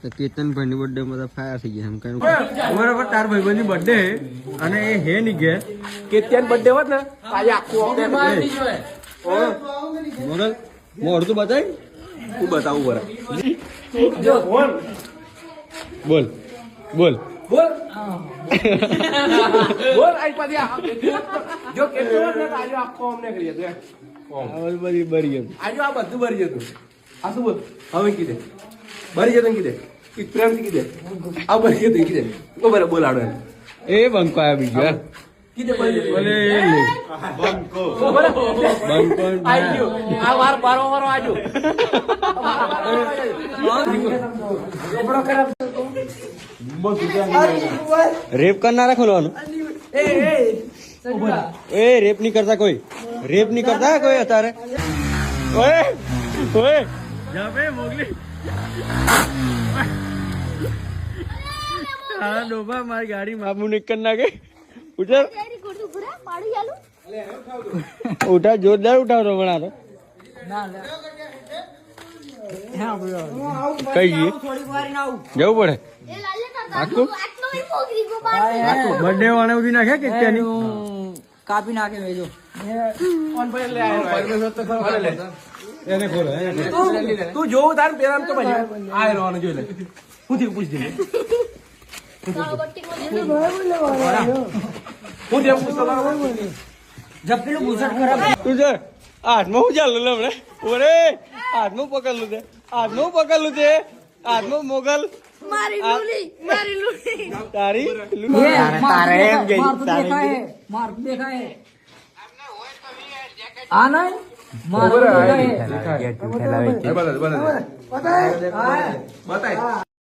તો કેતનભાઈ ની બર્થડે માં ફાયર થઈ ગયા એમ કઈ બરાબર તાર ભાઈબંધ ની બર્થડે અને એ હે ની કે કેતન બર્થડે હોત ને આજે આખું મોડલ મોડ તો બતાય હું બતાવું બરા બોલ બોલ બોલ બોલ આઈ પાડી જો કેતન હોત ને આજે આખો અમને કરી દે બધી બરી ગયું આજે આ બધું ભરી જતું આ શું બોલ હવે કીધે ભરી જતું કીધે કે પ્રેમ થી કીધે આ ભરી જતું કીધે ઓ બરાબર બોલાડો એમ એ બંકો આવ્યા બીજો કીધે ભરી જતું બોલે બંકો બંકો આઈ ગયો આ વાર બારો વારો આજો રેપ કરનારા ખોલવાનું એ રેપ નહીં કરતા કોઈ રેપ નહીં કરતા કોઈ અત્યારે ઓએ ઓએ જા બે મોગલી તારા ડોબા મારી ગાડી મામુ ને કર નાખે ઉઠર ઉઠા જોરદાર ઉઠાવતો બનાતો કઈ ગઈ જવું પડે આખું બર્થડે વાળા ઉધી નાખે કે ત્યાંની કાપી નાખે વેજો એને ખોલો તું જોવું તાર પેલા તો ભાઈ આ રહેવાનું જોઈ લે હું થી પૂછ દે હું જેમ પૂછતો જપેલું બુસટ ખરાબ તું છે હાથમાં હું ચાલુ લે હમણે ઓરે હાથમાં પકડલું છે હાથમાં પકડલું છે હાથમાં મોગલ મારી લુલી તારી તારે એમ ગઈ તારે માર દેખાય આ નહીં માર દેખાય બતાય